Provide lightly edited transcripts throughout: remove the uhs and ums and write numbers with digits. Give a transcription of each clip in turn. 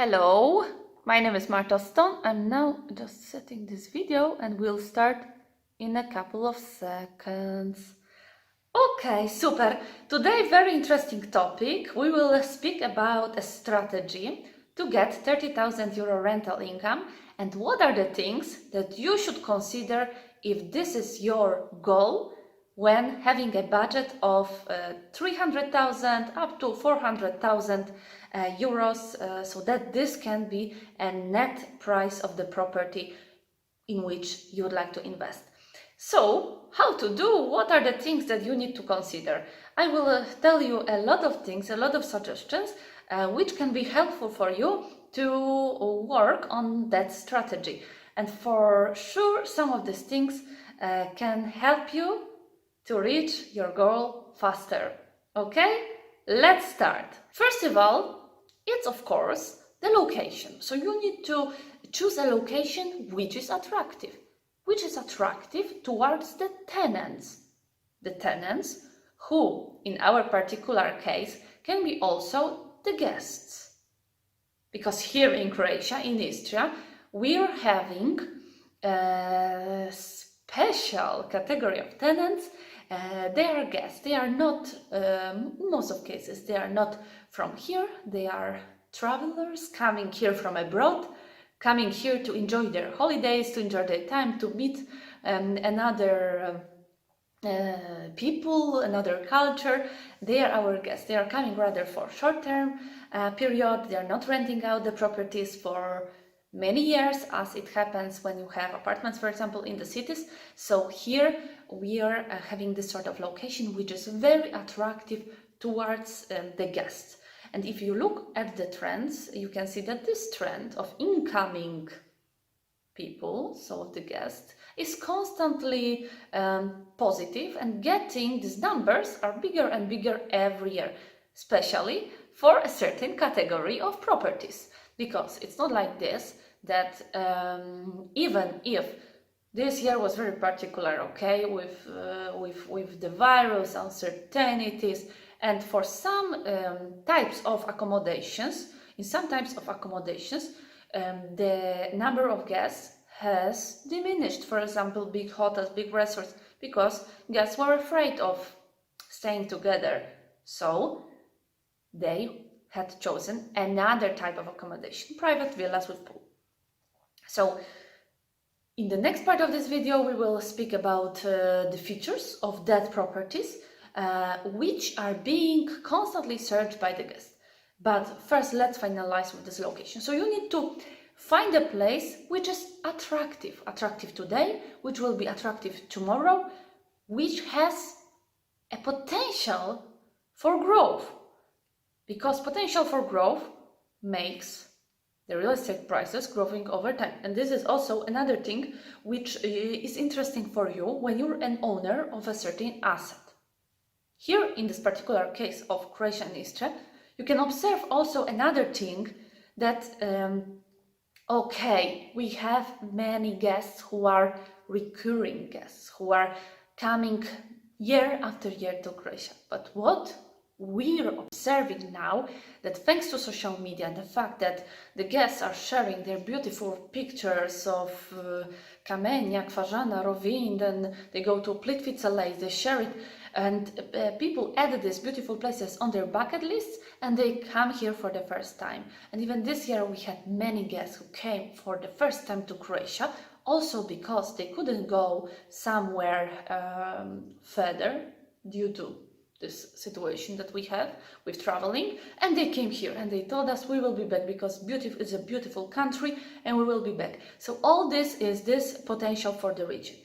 Hello, my name is Marta Stone. I'm now just setting this video and we'll start in a couple of seconds. Okay, super. Today, very interesting topic. We will speak about a strategy to get 30,000 euro rental income and what are the things that you should consider if this is your goal when having a budget of 300,000 up to 400,000 euros, so that this can be a net price of the property in which you would like to invest. So, how to do? What are the things that you need to consider? I will tell you a lot of things, a lot of suggestions, which can be helpful for you to work on that strategy. And for sure, some of these things can help you to reach your goal faster. Okay? Let's start. First of all, it's of course the location. So you need to choose a location which is attractive towards the tenants. The tenants who, in our particular case, can be also the guests. Because here in Croatia, in Istria, we are having a special category of tenants. They are guests. They are not, most of cases, they are not from here. They are travelers coming here from abroad, coming here to enjoy their holidays, to enjoy their time, to meet another people, another culture. They are our guests. They are coming rather for short-term period. They are not renting out the properties for many years, as it happens when you have apartments, for example, in the cities. So here we are having this sort of location which is very attractive towards the guests. And if you look at the trends, you can see that this trend of incoming people, so the guests, is constantly positive, and getting these numbers are bigger and bigger every year, especially for a certain category of properties. Because it's not like this, that even if this year was very particular, okay, with the virus, uncertainties, and for some types of accommodations, in some types of accommodations, the number of guests has diminished. For example, big hotels, big resorts, because guests were afraid of staying together. So they had chosen another type of accommodation, private villas with pool. So in the next part of this video, we will speak about the features of that properties, which are being constantly searched by the guests. But first, let's finalize with this location. So you need to find a place which is attractive today, which will be attractive tomorrow, which has a potential for growth. Because potential for growth makes the real estate prices growing over time. And this is also another thing which is interesting for you when you're an owner of a certain asset. Here, in this particular case of Croatia and Istria, you can observe also another thing that, okay, we have many guests who are recurring guests, who are coming year after year to Croatia. But what we're observing now, that thanks to social media, the fact that the guests are sharing their beautiful pictures of Kamenia, Kvarzana, Rovinj, then they go to Plitvice Lake, they share it, and people add these beautiful places on their bucket lists and they come here for the first time. And even this year we had many guests who came for the first time to Croatia, also because they couldn't go somewhere further due to this situation that we have with traveling, and they came here and they told us we will be back because it's a beautiful country and we will be back. So all this is this potential for the region.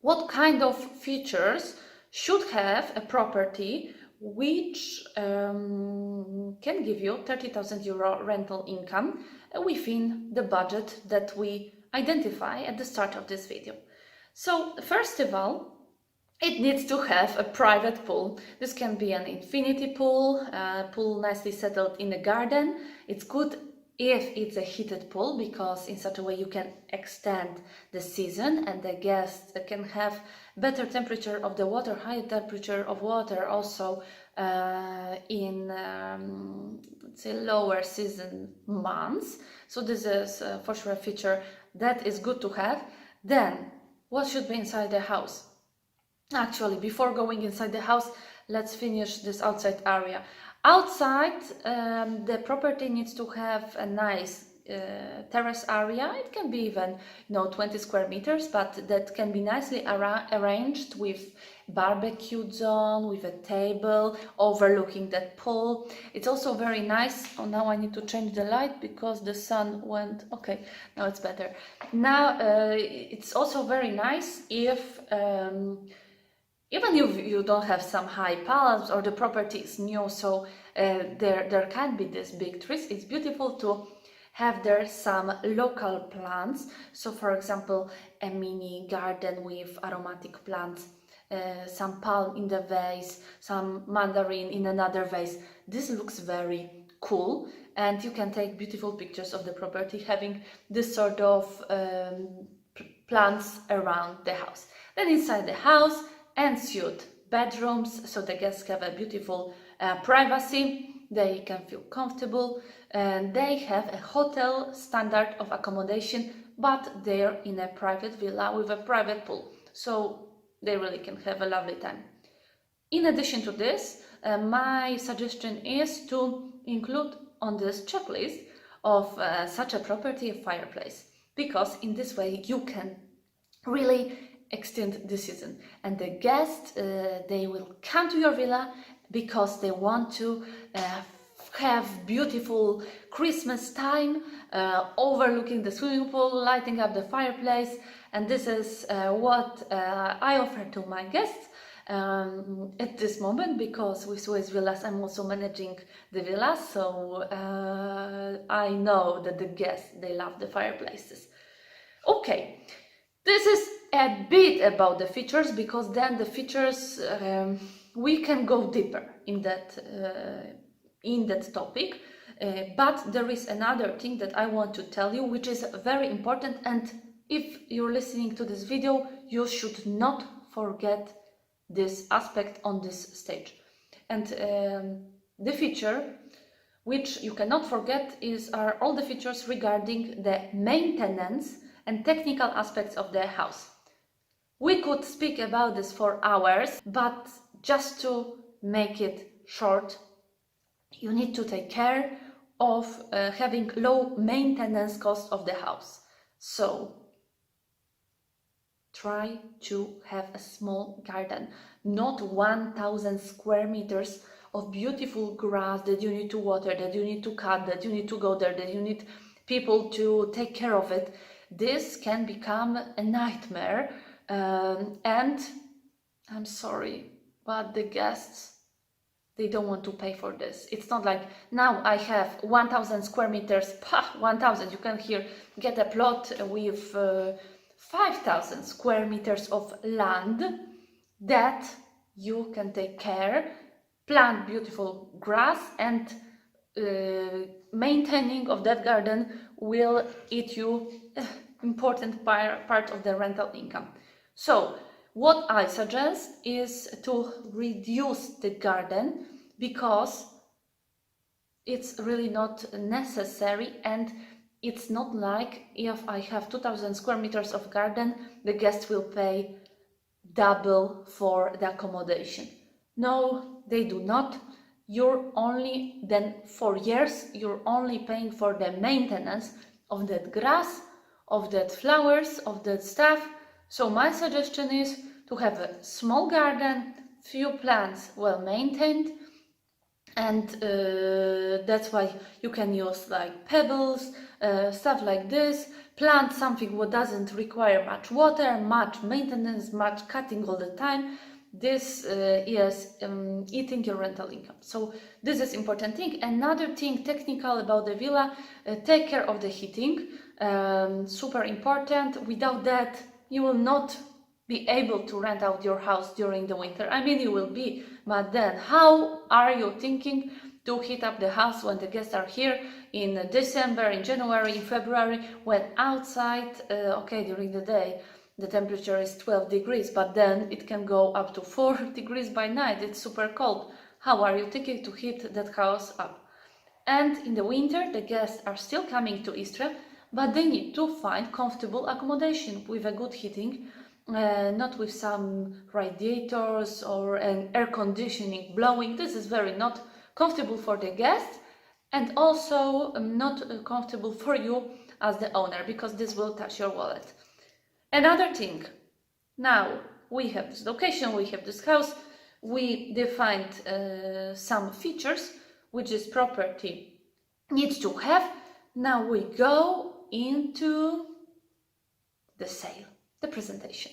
What kind of features should have a property which can give you 30,000 euro rental income within the budget that we identify at the start of this video? So first of all, it needs to have a private pool. This can be an infinity pool, a pool nicely settled in a garden. It's good if it's a heated pool, because in such a way you can extend the season and the guests can have better temperature of the water, higher temperature of water also in let's say lower season months. So this is for sure a feature that is good to have. Then what should be inside the house? Actually, before going inside the house, let's finish this outside area. Outside, the property needs to have a nice terrace area. It can be even 20 square meters, but that can be nicely arranged with barbecue zone, with a table overlooking that pool. It's also very nice. Oh, now I need to change the light because the sun went. Okay, now it's better. Now it's also very nice if even if you don't have some high palms or the property is new, so there can be these big trees. It's beautiful to have there some local plants. So for example, a mini garden with aromatic plants, some palm in the vase, some mandarin in another vase. This looks very cool, and you can take beautiful pictures of the property having this sort of plants around the house. Then inside the house, ensuite bedrooms, so the guests have a beautiful privacy, they can feel comfortable, and they have a hotel standard of accommodation, but they're in a private villa with a private pool, so they really can have a lovely time. In addition to this, my suggestion is to include on this checklist of such a property a fireplace, because in this way you can really extend the season, and the guests they will come to your villa because they want to have beautiful Christmas time overlooking the swimming pool, lighting up the fireplace, and this is what I offer to my guests at this moment, because with Swiss Villas I'm also managing the villa, so I know that the guests, they love the fireplaces. Okay, this is a bit about the features, because then the features we can go deeper in that topic, but there is another thing that I want to tell you, which is very important, and if you're listening to this video, you should not forget this aspect on this stage. And the feature which you cannot forget are all the features regarding the maintenance and technical aspects of the house. We could speak about this for hours, but just to make it short, you need to take care of having low maintenance cost of the house. So try to have a small garden, not 1000 square meters of beautiful grass that you need to water, that you need to cut, that you need to go there, that you need people to take care of it. This can become a nightmare, and I'm sorry, but the guests, they don't want to pay for this. It's not like now I have 1000 square meters, 1000, you can here get a plot with 5000 square meters of land that you can take care, plant beautiful grass, and maintaining of that garden will eat you important part of the rental income. So what I suggest is to reduce the garden, because it's really not necessary, and it's not like if I have 2000 square meters of garden, the guests will pay double for the accommodation. No, they do not. You're only, then for years, you're only paying for the maintenance of that grass, of that flowers, of that stuff. So my suggestion is to have a small garden, few plants well maintained, and that's why you can use like pebbles, stuff like this. Plant something what doesn't require much water, much maintenance, much cutting all the time. This is eating your rental income. So this is important thing. Another thing technical about the villa, take care of the heating. Super important. Without that, you will not be able to rent out your house during the winter. I mean, you will be, but then how are you thinking to heat up the house when the guests are here in December, in January, in February, when outside, okay, during the day the temperature is 12 degrees, but then it can go up to 4 degrees by night. It's super cold. How are you thinking to heat that house up? And in the winter, the guests are still coming to Istria, but they need to find comfortable accommodation with a good heating, not with some radiators or an air conditioning blowing. This is very not comfortable for the guests, and also not comfortable for you as the owner, because this will touch your wallet. Another thing, now we have this location, we have this house, we defined some features which this property needs to have. Now we go into the sale, the presentation.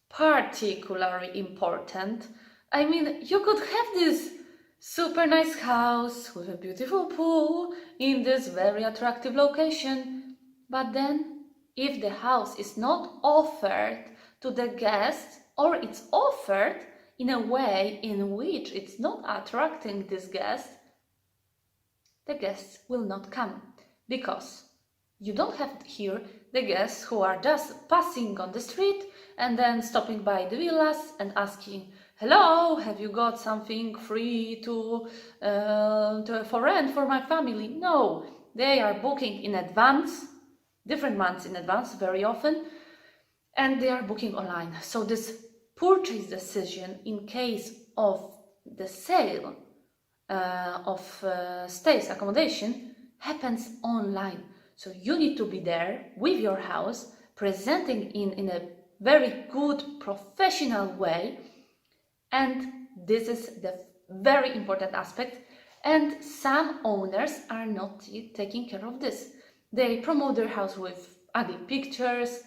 Particularly important. I mean, you could have this super nice house with a beautiful pool in this very attractive location, but then if the house is not offered to the guests, or it's offered in a way in which it's not attracting this guest, the guests will not come, because you don't have here the guests who are just passing on the street and then stopping by the villas and asking, hello, have you got something free for rent for my family? No, they are booking in advance, different months in advance very often, and they are booking online. So this purchase decision in case of the sale of stays accommodation happens online. So you need to be there with your house, presenting in a very good professional way, and this is the very important aspect. And some owners are not taking care of this. They promote their house with ugly pictures,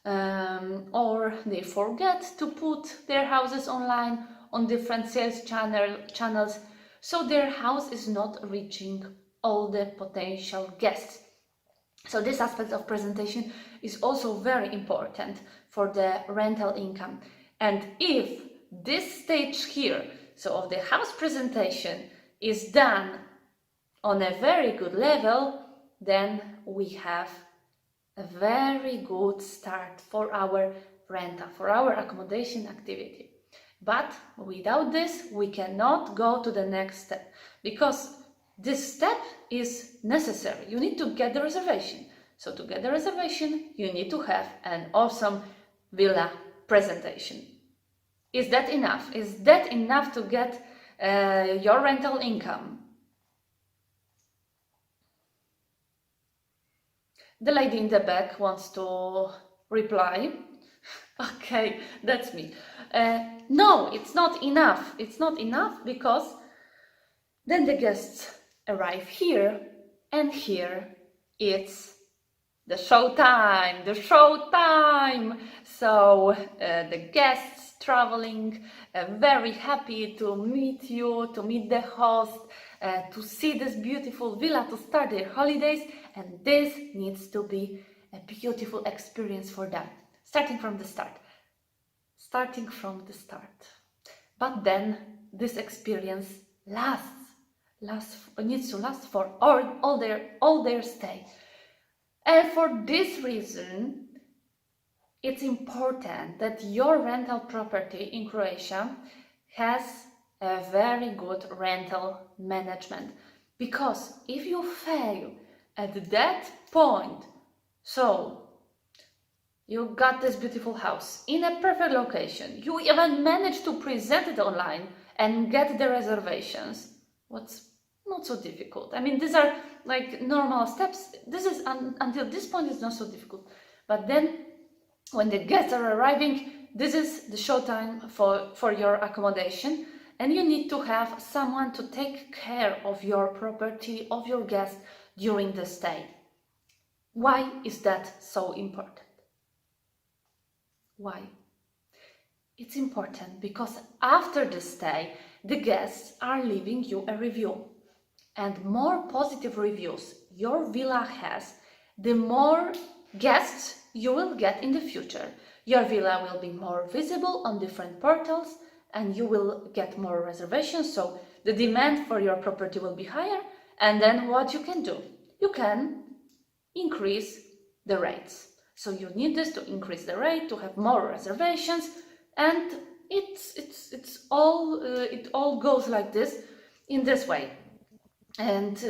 or they forget to put their houses online on different sales channels, so their house is not reaching all the potential guests. So this aspect of presentation is also very important for the rental income. And if this stage here, so of the house presentation, is done on a very good level, then we have a very good start for our rental, for our accommodation activity. But without this, we cannot go to the next step, because this step is necessary. You need to get the reservation. So to get the reservation, you need to have an awesome villa presentation. Is that enough? Is that enough to get your rental income? The lady in the back wants to reply. Okay, that's me. No, it's not enough. It's not enough, because then the guests arrive here, and here it's the show time, the show time. So the guests traveling, very happy to meet you, to meet the host, to see this beautiful villa, to start their holidays, and this needs to be a beautiful experience for them, starting from the start. But then this experience needs to last for all their stay. And for this reason, it's important that your rental property in Croatia has a very good rental management. Because if you fail at that point, so you got this beautiful house in a perfect location, you even managed to present it online and get the reservations, what's not so difficult. I mean, these are like normal steps. This is until this point is not so difficult. But then when the guests are arriving, this is the showtime for your accommodation, and you need to have someone to take care of your property, of your guests during the stay. Why is that so important? Why? It's important because after the stay, the guests are leaving you a review. And more positive reviews your villa has, the more guests you will get in the future. Your villa will be more visible on different portals, and you will get more reservations, so the demand for your property will be higher. And then what you can do? You can increase the rates. So you need this to increase the rate, to have more reservations, and it's all it all goes like this, in this way, and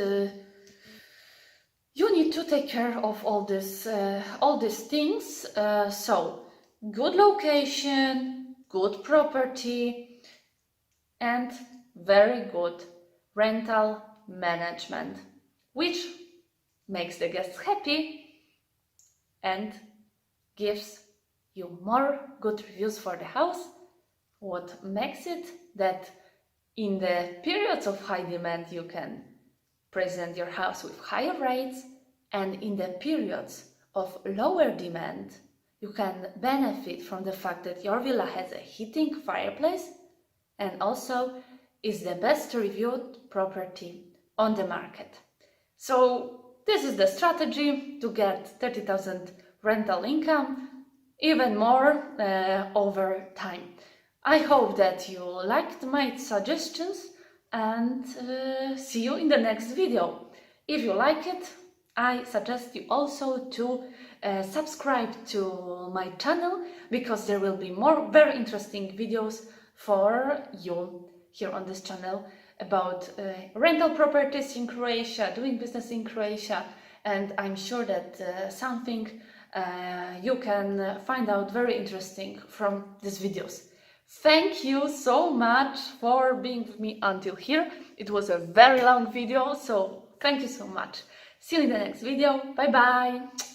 you need to take care of all these things. So good location, good property, and very good rental management, which makes the guests happy and gives you more good reviews for the house, what makes it that in the periods of high demand you can present your house with higher rates, and in the periods of lower demand you can benefit from the fact that your villa has a heating fireplace and also is the best reviewed property on the market. So this is the strategy to get 30,000 rental income, even more over time. I hope that you liked my suggestions, and see you in the next video. If you like it, I suggest you also to subscribe to my channel, because there will be more very interesting videos for you here on this channel about rental properties in Croatia, doing business in Croatia, and I'm sure that something you can find out very interesting from these videos. Thank you so much for being with me until here. It was a very long video, so thank you so much. See you in the next video. Bye bye!